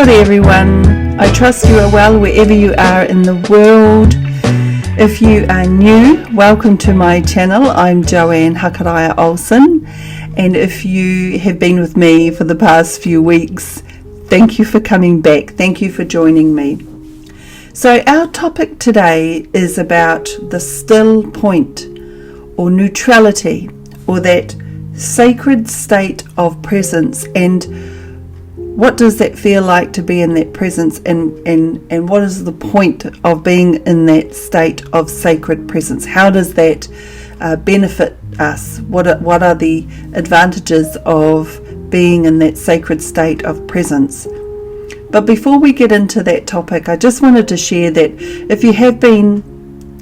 Kia ora everyone, I trust you are well wherever you are in the world. If you are new, welcome to my channel. I'm Joanne Hakaraia Olsen, and if you have been with me for the past few weeks, thank you for coming back, thank you for joining me. So our topic today is about the still point, or neutrality, or that sacred state of presence, and what does that feel like to be in that presence, and what is the point of being in that state of sacred presence? How does that benefit us? What are the advantages of being in that sacred state of presence? But before we get into that topic, I just wanted to share that if you have been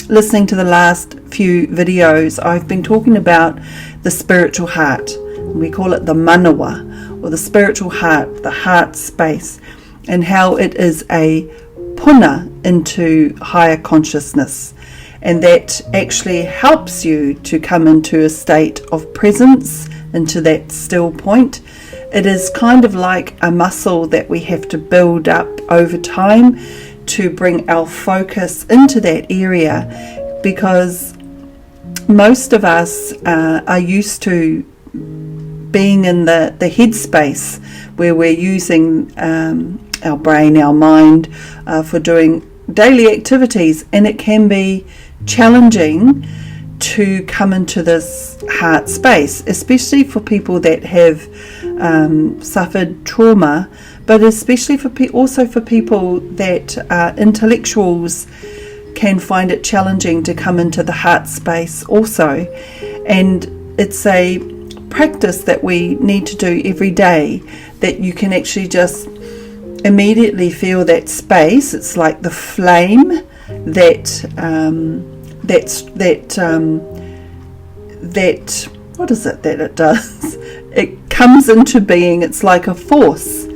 listening to the last few videos, I've been talking about the spiritual heart. We call it the manawa, or the spiritual heart, the heart space, and how it is a puna into higher consciousness, and that actually helps you to come into a state of presence, into that still point. It is kind of like a muscle that we have to build up over time to bring our focus into that area, because most of us are used to being in the headspace where we're using our brain, our mind for doing daily activities, and it can be challenging to come into this heart space, especially for people that have suffered trauma, but especially also for people that are intellectuals, can find it challenging to come into the heart space also. And it's a practice that we need to do every day, that you can actually just immediately feel that space. It's like the flame that what is it that it does? It comes into being. It's like a force.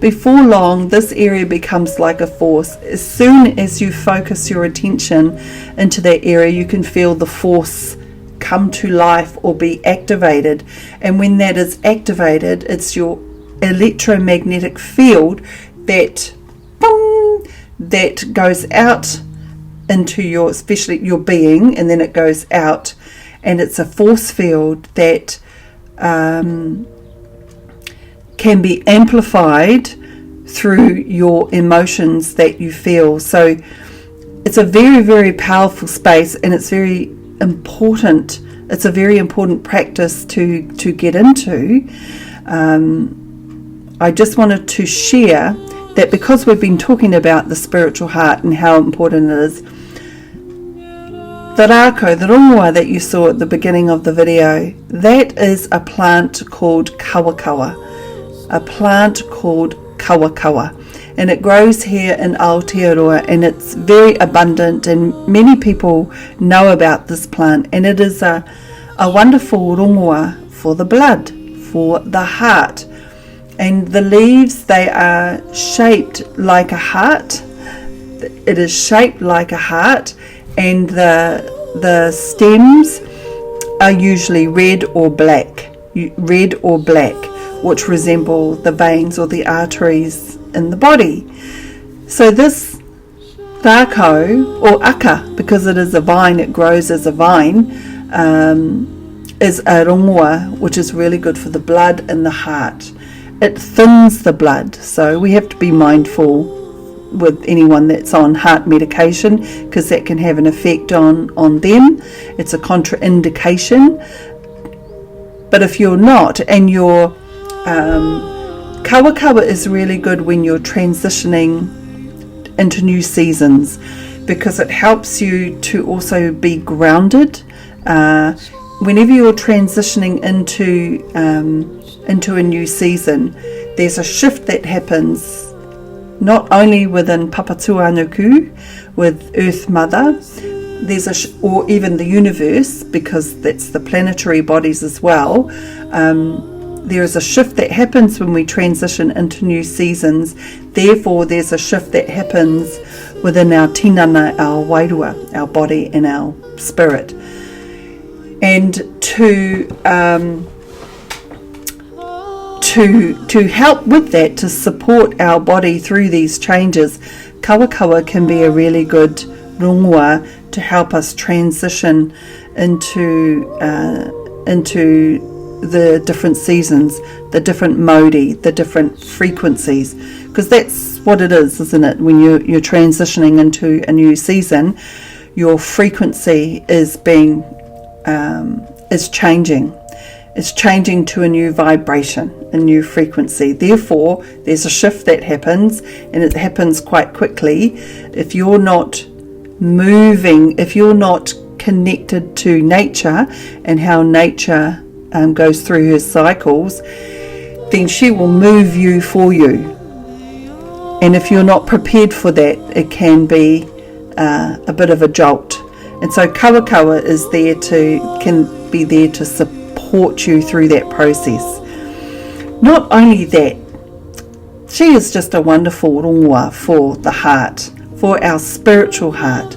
Before long, this area becomes like a force. As soon as you focus your attention into that area, you can feel the force come to life or be activated. And when that is activated, it's your electromagnetic field that goes out into your, especially your being, and then it goes out, and it's a force field that can be amplified through your emotions that you feel. So it's a very, very powerful space, and it's very important. It's a very important practice to get into. I just wanted to share that, because we've been talking about the spiritual heart and how important it is. The rako, the rongoa that you saw at the beginning of the video, that is a plant called kawakawa. A plant called kawakawa, and it grows here in Aotearoa, and it's very abundant, and many people know about this plant, and it is a wonderful rongoa for the blood, for the heart. And the leaves, they are shaped like a heart. It is shaped like a heart, and the stems are usually red or black, which resemble the veins or the arteries in the body. So this rako, or aka, because it is a vine, it grows as a vine, is a rongoa, which is really good for the blood and the heart. It thins the blood, so we have to be mindful with anyone that's on heart medication, because that can have an effect on them. It's a contraindication. But if you're not, and your kawakawa is really good when you're transitioning into new seasons, because it helps you to also be grounded. Whenever you're transitioning into a new season, there's a shift that happens not only within Papatuanuku, with Earth Mother, or even the universe, because that's the planetary bodies as well. There is a shift that happens when we transition into new seasons. Therefore, there's a shift that happens within our tinana, our wairua, our body and our spirit. And to to help with that, to support our body through these changes, kawakawa can be a really good rongoa to help us transition into the different seasons, the different Mauri, the different frequencies, because that's what it is, isn't it? When you're transitioning into a new season, your frequency is changing. It's changing to a new vibration, a new frequency. Therefore, there's a shift that happens, and it happens quite quickly. If you're not moving, if you're not connected to nature and how nature goes through her cycles, then she will move you for you. And if you're not prepared for that, it can be a bit of a jolt. And so kawakawa can be there to support you through that process. Not only that, she is just a wonderful rongoa for the heart, for our spiritual heart.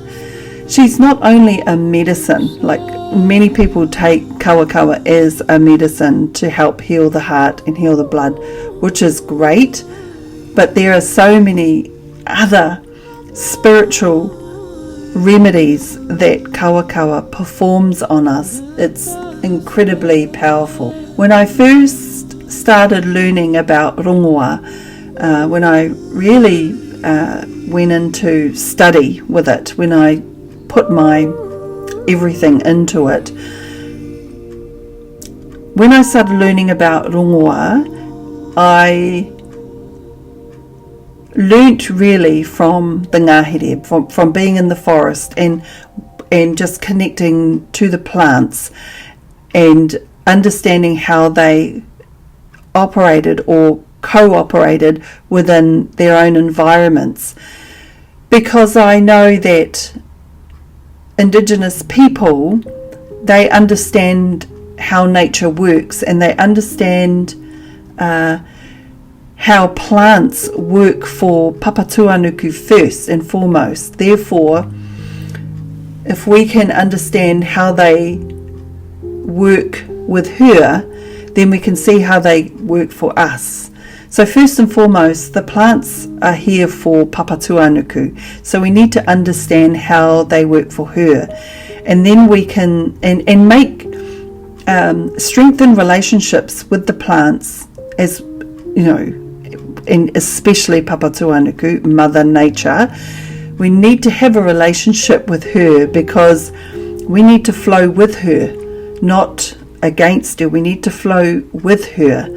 She's not only a medicine, like many people take kawakawa as a medicine to help heal the heart and heal the blood, which is great, but there are so many other spiritual remedies that kawakawa performs on us. It's incredibly powerful. When I first started learning about rongoa, when I really went into study with it, when I put my everything into it, when I started learning about rongoa, I learnt really from the Ngahere, from being in the forest and just connecting to the plants and understanding how they operated or cooperated within their own environments. Because I know that Indigenous people, they understand how nature works, and they understand how plants work for papatuanuku first and foremost. Therefore, if we can understand how they work with her, then we can see how they work for us. So first and foremost, the plants are here for papatuanuku. So we need to understand how they work for her. And then we can and make strengthen relationships with the plants, as you know, and especially papatuanuku, Mother Nature. We need to have a relationship with her because we need to flow with her, not against her. We need to flow with her.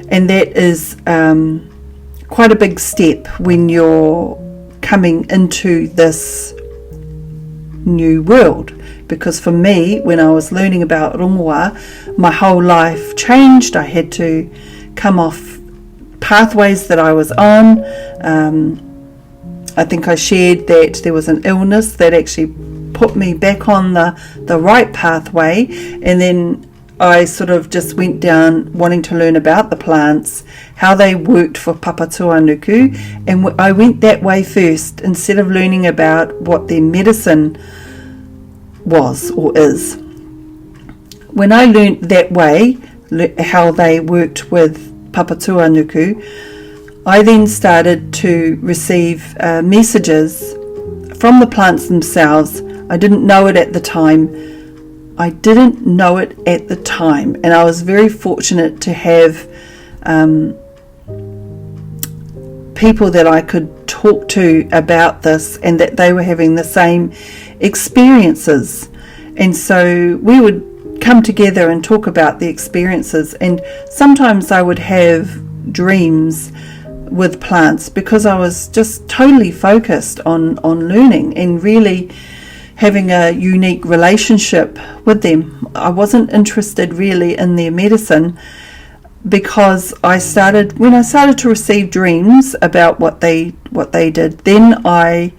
And that is quite a big step when you're coming into this new world. Because for me, when I was learning about rongoa, my whole life changed. I had to come off pathways that I was on. I think I shared that there was an illness that actually put me back on the right pathway, and then I sort of just went down wanting to learn about the plants, how they worked for papatuanuku, and I went that way first instead of learning about what their medicine was or is. When I learned that way, how they worked with papatuanuku, I then started to receive messages from the plants themselves. I didn't know it at the time. And I was very fortunate to have people that I could talk to about this, and that they were having the same experiences. And so we would come together and talk about the experiences, and sometimes I would have dreams with plants because I was just totally focused on learning and really having a unique relationship with them. I wasn't interested really in their medicine, because when I started to receive dreams about what they did, then I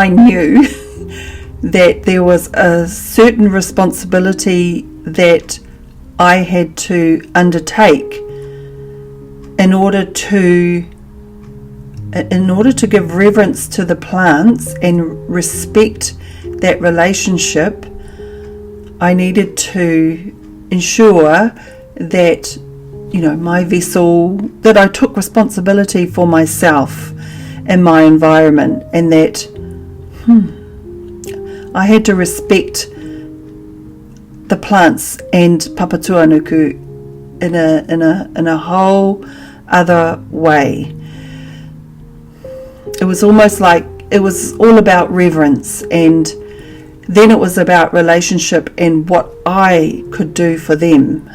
knew that there was a certain responsibility that I had to undertake in order to give reverence to the plants and respect that relationship. I needed to ensure that, my vessel, that I took responsibility for myself and my environment, and that I had to respect the plants and papatuanuku in a whole other way. It was almost like it was all about reverence, and then it was about relationship and what I could do for them,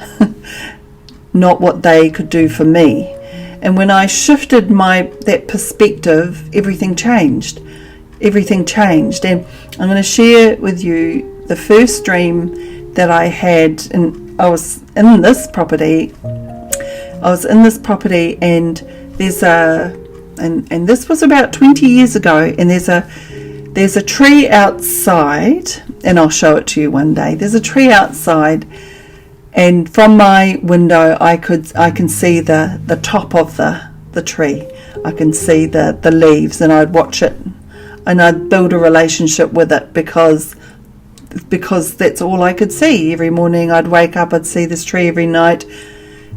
not what they could do for me. And when I shifted that perspective, everything changed. And I'm going to share with you the first dream that I had. And I was in this property, and there's and this was about 20 years ago, and there's a tree outside, and I'll show it to you one day. There's a tree outside, and from my window I can see the top of the tree. I can see the leaves, and I'd watch it, and I'd build a relationship with it because that's all I could see. Every morning I'd wake up, I'd see this tree every night,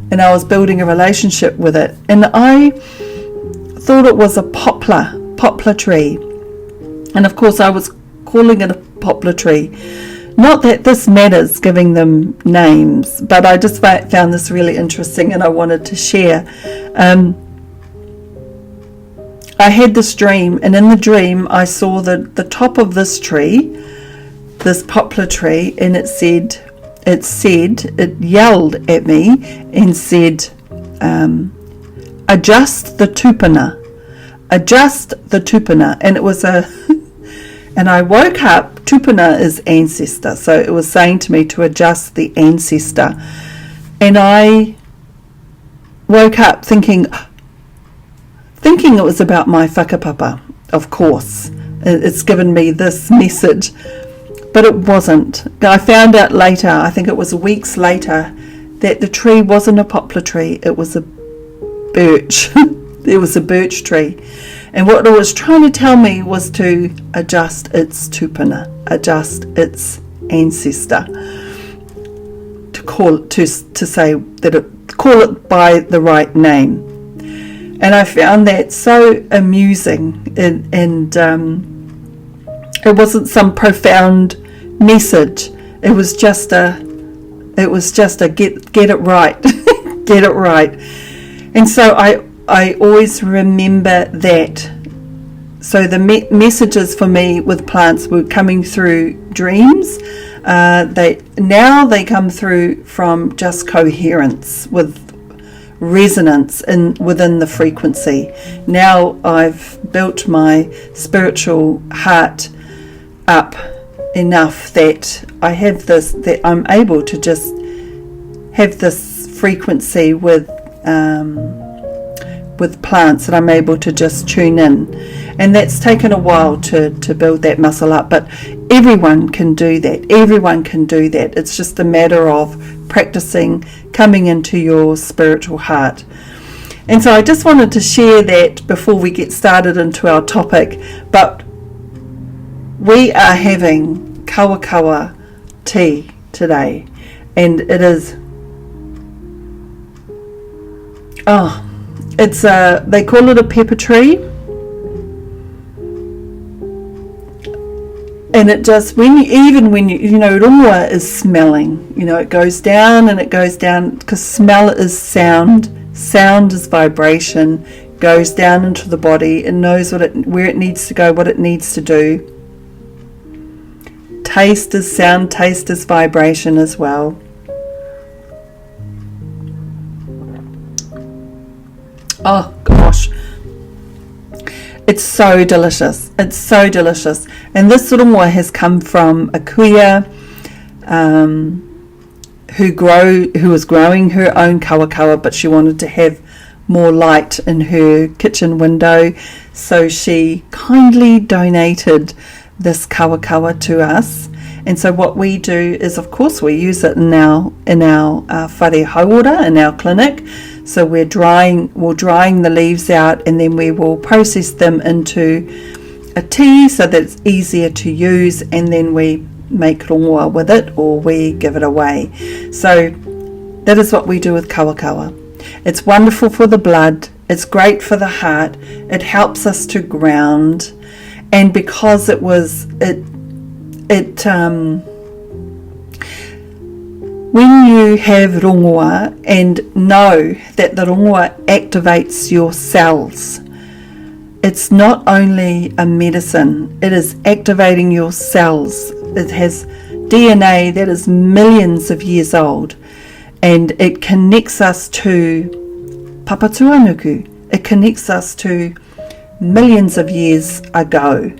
and I was building a relationship with it. And I thought it was a poplar tree, and of course I was calling it a poplar tree. Not that this matters, giving them names, but I just found this really interesting, and I wanted to share. I had this dream, and in the dream I saw the top of this tree, this poplar tree, and it yelled at me and said, adjust the tupuna. And it was and I woke up. Tupuna is ancestor, so it was saying to me to adjust the ancestor, and I woke up thinking it was about my whakapapa. Of course, it's given me this message, but it wasn't. I found out later, I think it was weeks later, that the tree wasn't a poplar tree, it was a birch. It was a birch tree, and what it was trying to tell me was to adjust its tupuna, adjust its ancestor, to say that call it by the right name. And I found that so amusing, and it wasn't some profound message. It was just a get it right, get it right. And so I always remember that. So the messages for me with plants were coming through dreams. They come through from just coherence with resonance within the frequency. Now I've built my spiritual heart up enough that I have this, that I'm able to just have this frequency with plants, that I'm able to just tune in. And that's taken a while to build that muscle up, but everyone can do that. It's just a matter of practicing, coming into your spiritual heart. And so I just wanted to share that before we get started into our topic. But we are having kawakawa tea today, and it is they call it a pepper tree, and it just rungua is smelling, it goes down and it goes down, because smell is sound is vibration, goes down into the body and knows where it needs to go, what it needs to do. Taste is sound, taste is vibration as well. Oh gosh, it's so delicious. And this rungua has come from a kuia who was growing her own kawakawa, but she wanted to have more light in her kitchen window, so she kindly donated this kawakawa to us. And so what we do is, of course, we use it in our whare hauora, in our clinic. So we're drying the leaves out, and then we will process them into a tea so that it's easier to use, and then we make rongoa with it, or we give it away. So that is what we do with kawakawa. It's wonderful for the blood, it's great for the heart, it helps us to ground, and because when you have rongoa and know that the rongoa activates your cells, it's not only a medicine, it is activating your cells. It has DNA that is millions of years old, and it connects us to papatuanuku. It connects us to millions of years ago.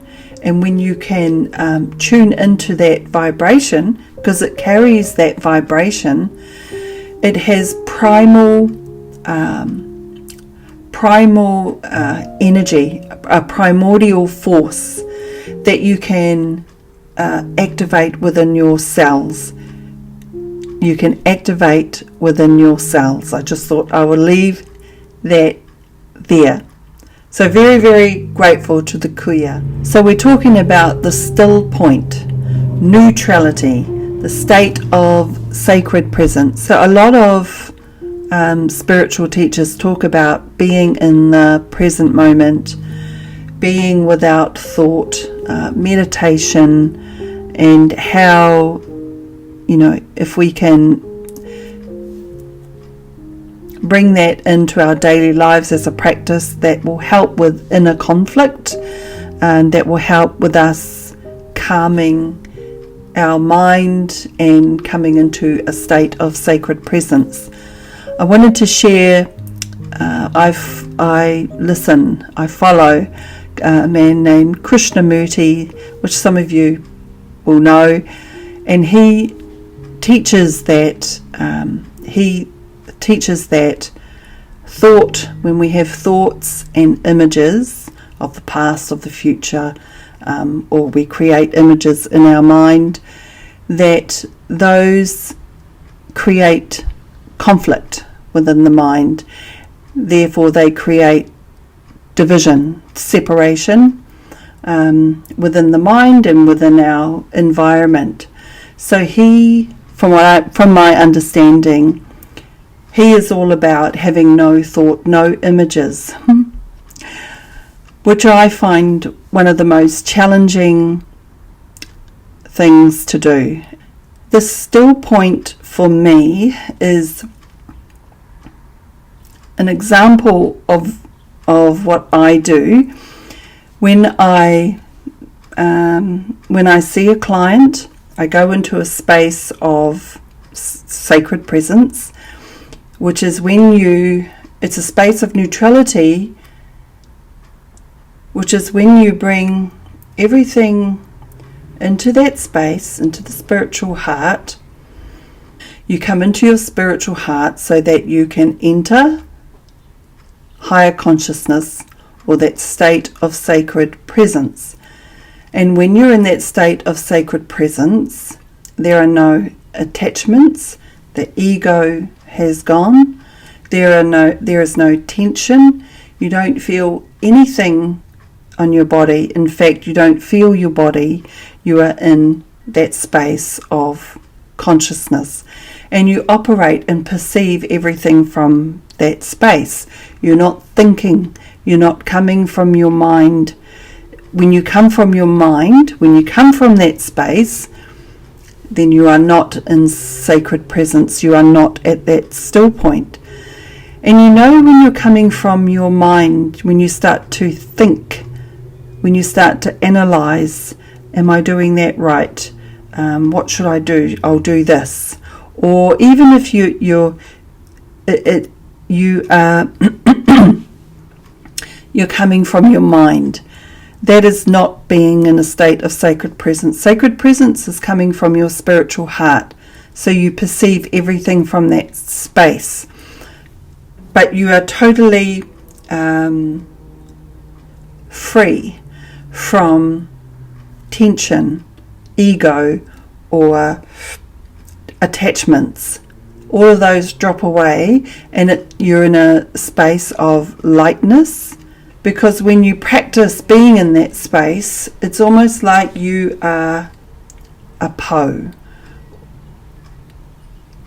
And when you can tune into that vibration, because it carries that vibration, it has primal energy, a primordial force that you can activate within your cells. You can activate within your cells. I just thought I would leave that there. So very, very grateful to the kuia. So we're talking about the still point, neutrality, the state of sacred presence. So a lot of spiritual teachers talk about being in the present moment, being without thought, meditation, and how, if we can bring that into our daily lives as a practice, that will help with inner conflict, and that will help with us calming our mind and coming into a state of sacred presence. I wanted to share, I follow a man named Krishnamurti, which some of you will know, and he teaches that thought, when we have thoughts and images of the past, of the future, or we create images in our mind, that those create conflict within the mind. Therefore they create division, separation within the mind and within our environment. So he, from my understanding, he is all about having no thought, no images, which I find one of the most challenging things to do. The still point for me is an example of what I do when I see a client. I go into a space of sacred presence, which is it's a space of neutrality, which is when you bring everything into that space, into the spiritual heart. You come into your spiritual heart so that you can enter higher consciousness, or that state of sacred presence. And when you're in that state of sacred presence, there are no attachments, the ego has gone, there is no tension, you don't feel anything on your body. In fact, you don't feel your body, you are in that space of consciousness, and you operate and perceive everything from that space. You're not thinking, you're not coming from your mind. When you come from your mind, when you come from that space, then you are not in sacred presence, you are not at that still point. And when you're coming from your mind, when you start to think, when you start to analyze, am I doing that right? What should I do? I'll do this. Or even if you are you're coming from your mind, that is not being in a state of sacred presence. Sacred presence is coming from your spiritual heart, so you perceive everything from that space. But you are totally free from tension, ego, or attachments. All of those drop away, and you're in a space of lightness. Because when you practice being in that space, it's almost like you are a po.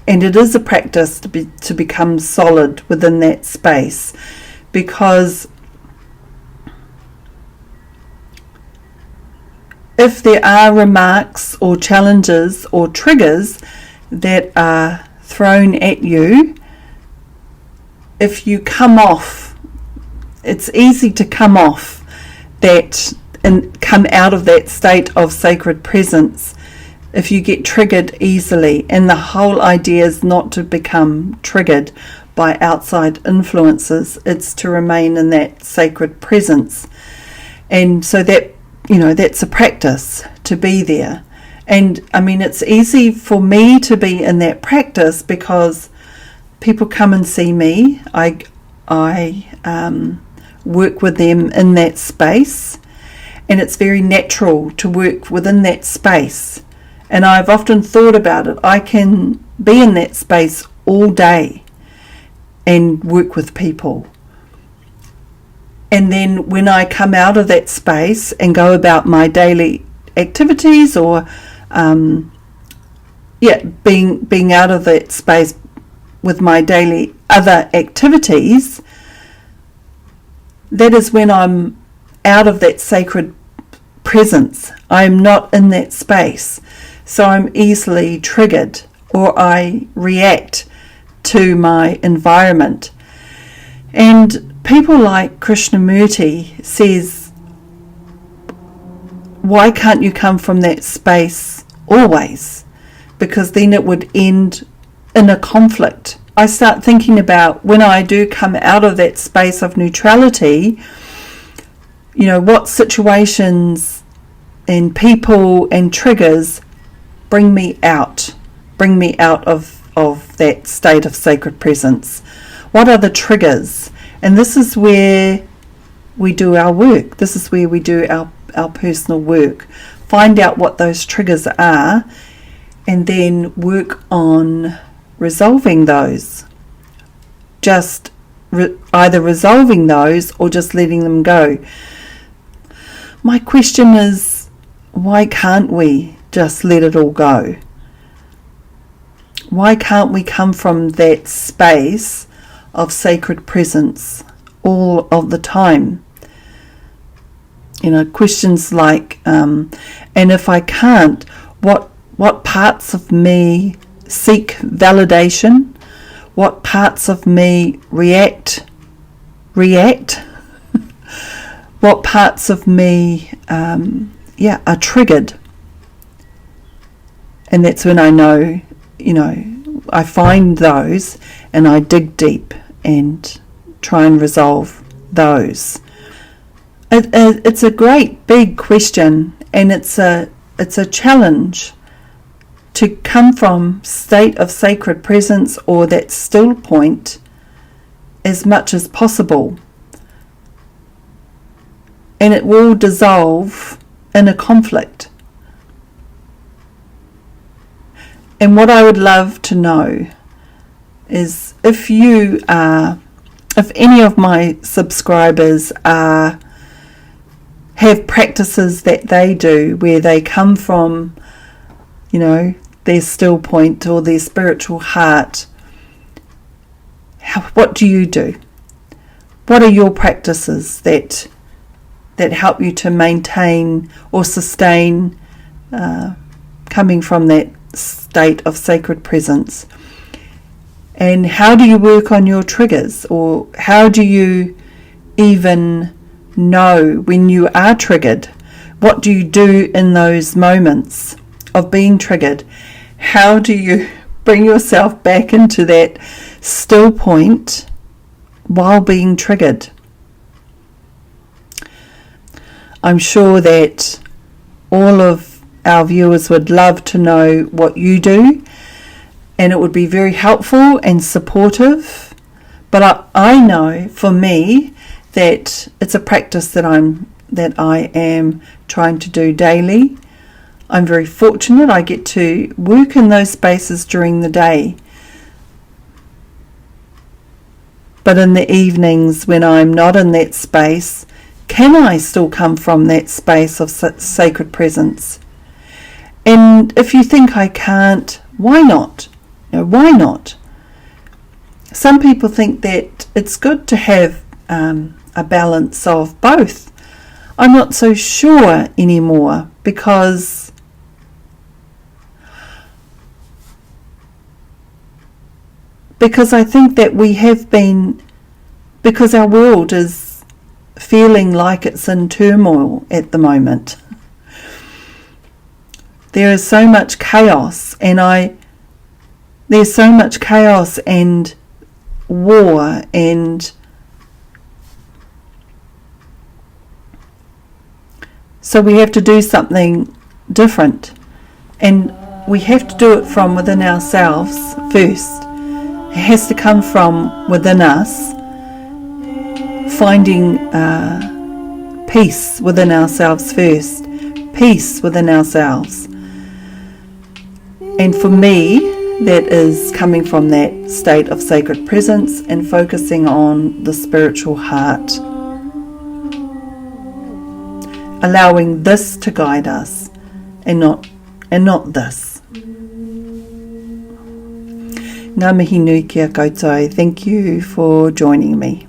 And it is a practice to become solid within that space, because if there are remarks or challenges or triggers that are thrown at you, if you come off, it's easy to come off that and come out of that state of sacred presence if you get triggered easily. And the whole idea is not to become triggered by outside influences, it's to remain in that sacred presence. And so that, that's a practice to be there. And I mean, it's easy for me to be in that practice because people come and see me. I work with them in that space, and it's very natural to work within that space. And I've often thought about it. I can be in that space all day and work with people. And then when I come out of that space and go about my daily activities, or being out of that space with my daily other activities, that is when I'm out of that sacred presence. I'm not in that space. So I'm easily triggered, or I react to my environment. And people like Krishnamurti says, why can't you come from that space always? Because then it would end in a conflict. I start thinking about when I do come out of that space of neutrality, what situations and people and triggers bring me out of that state of sacred presence. What are the triggers? And this is where we do our work. This is where we do our personal work. Find out what those triggers are, and then work on resolving those. Just either resolving those or just letting them go. My question is, why can't we just let it all go? Why can't we come from that space of sacred presence all of the time? Questions like, and if I can't, what parts of me seek validation? What parts of me react? What parts of me are triggered? And that's when I know, I find those and I dig deep and try and resolve those. It's a great big question, and it's a challenge to come from state of sacred presence, or that still point, as much as possible. And it will dissolve in a conflict. And what I would love to know is if any of my subscribers have practices that they do where they come from, their still point or their spiritual heart, what do you do? What are your practices that help you to maintain or sustain coming from that state of sacred presence? And how do you work on your triggers, or how do you even know when you are triggered? What do you do in those moments of being triggered? How do you bring yourself back into that still point while being triggered? I'm sure that all of our viewers would love to know what you do, and it would be very helpful and supportive. But I know for me that it's a practice that I am trying to do daily. I'm very fortunate I get to work in those spaces during the day. But in the evenings when I'm not in that space, can I still come from that space of sacred presence? And if you think I can't, why not? Why not? Some people think that it's good to have a balance of both. I'm not so sure anymore because I think that we have been, because our world is feeling like it's in turmoil at the moment. There is so much chaos, and there's so much chaos and war, and so we have to do something different, and we have to do it from within ourselves first. It has to come from within us, finding peace within ourselves first, peace within ourselves. And for me, that is coming from that state of sacred presence and focusing on the spiritual heart, allowing this to guide us and not this. Ngā mihi nui kia koutou. Thank you for joining me.